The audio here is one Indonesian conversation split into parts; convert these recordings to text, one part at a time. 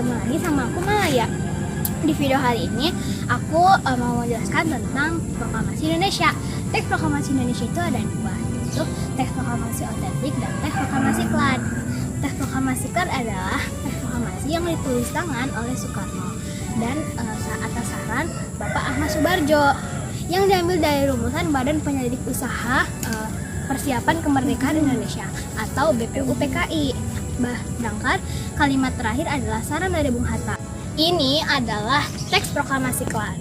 Ketemu lagi sama aku Malaya. Di video hari ini aku mau menjelaskan tentang proklamasi Indonesia. Teks proklamasi Indonesia itu ada dua, yaitu teks proklamasi otentik dan teks proklamasi Klan. Teks proklamasi Klan adalah teks proklamasi yang ditulis tangan oleh Soekarno dan atas saran Bapak Ahmad Subarjo, yang diambil dari rumusan Badan Penyelidik Usaha Persiapan Kemerdekaan Indonesia atau BPUPKI. Sedangkan kalimat terakhir adalah saran dari Bung Hatta. Ini adalah teks proklamasi Klan.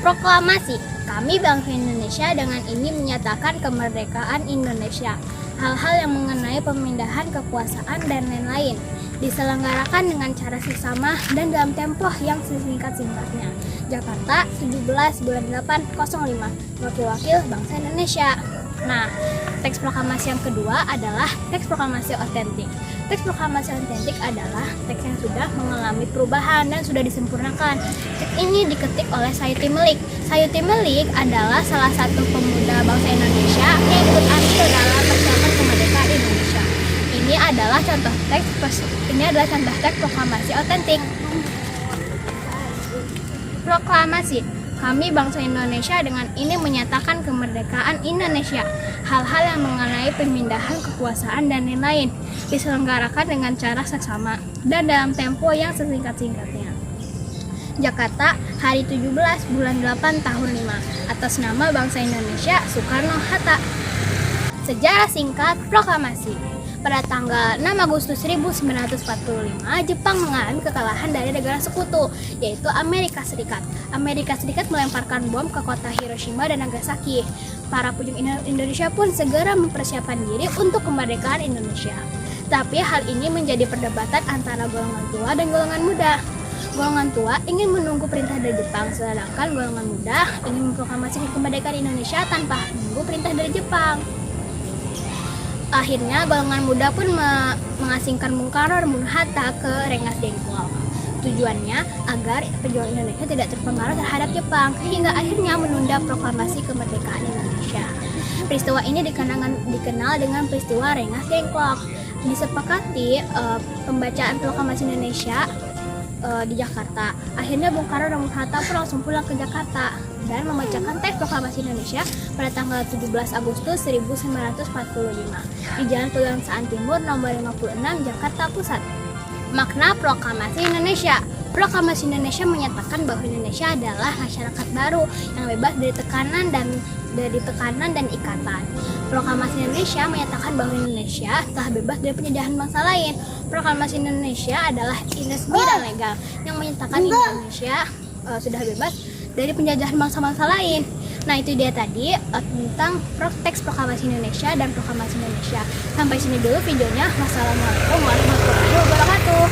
Proklamasi, kami bangsa Indonesia dengan ini menyatakan kemerdekaan Indonesia. Hal-hal yang mengenai pemindahan kekuasaan dan lain-lain diselenggarakan dengan cara seksama dan dalam tempo yang sesingkat-singkatnya. Jakarta, 17/8/05. Wakil-wakil bangsa Indonesia. Nah, teks proklamasi yang kedua adalah teks proklamasi otentik. Teks proklamasi otentik adalah teks yang sudah mengalami perubahan dan sudah disempurnakan. Teks ini diketik oleh Sayuti Melik. Sayuti Melik adalah salah satu pemuda bangsa Indonesia yang ikut andil dalam persiapan kemerdekaan Indonesia. Ini adalah contoh teks proklamasi otentik. Proklamasi. Kami bangsa Indonesia dengan ini menyatakan kemerdekaan Indonesia. Hal-hal yang mengenai pemindahan kekuasaan dan lain-lain diselenggarakan dengan cara seksama dan dalam tempo yang sesingkat-singkatnya. Jakarta, hari 17/8/05. Atas nama bangsa Indonesia, Soekarno-Hatta. Sejarah singkat proklamasi. Pada tanggal 6 Agustus 1945, Jepang mengalami kekalahan dari negara sekutu, yaitu Amerika Serikat. Amerika Serikat melemparkan bom ke kota Hiroshima dan Nagasaki. Para pejuang Indonesia pun segera mempersiapkan diri untuk kemerdekaan Indonesia. Tapi hal ini menjadi perdebatan antara golongan tua dan golongan muda. Golongan tua ingin menunggu perintah dari Jepang, sedangkan golongan muda ingin memproklamasikan kemerdekaan Indonesia tanpa menunggu perintah dari Jepang. Akhirnya golongan muda pun mengasingkan Bung Karno dan Bung Hatta ke Rengas Dengklok. Tujuannya agar pejuang Indonesia tidak terpengaruh terhadap Jepang, hingga akhirnya menunda proklamasi kemerdekaan Indonesia. Peristiwa ini dikenal dengan peristiwa Rengas Dengklok. Disepakati pembacaan proklamasi Indonesia di Jakarta. Akhirnya Bung Karno dan Bung Hatta pun langsung pulang ke Jakarta dan membacakan teks proklamasi Indonesia pada tanggal 17 Agustus 1945 di Jalan Pegangsaan Timur nomor 56 Jakarta Pusat. Makna proklamasi Indonesia. Proklamasi Indonesia menyatakan bahwa Indonesia adalah masyarakat baru yang bebas dari tekanan dan ikatan. Proklamasi Indonesia menyatakan bahwa Indonesia telah bebas dari penjajahan bangsa lain. Proklamasi Indonesia adalah resmi dan legal yang menyatakan Indonesia sudah bebas dari penjajahan bangsa-bangsa lain. Nah, itu dia tadi tentang teks proklamasi Indonesia dan proklamasi Indonesia. Sampai sini dulu videonya. Wassalamualaikum warahmatullahi wabarakatuh.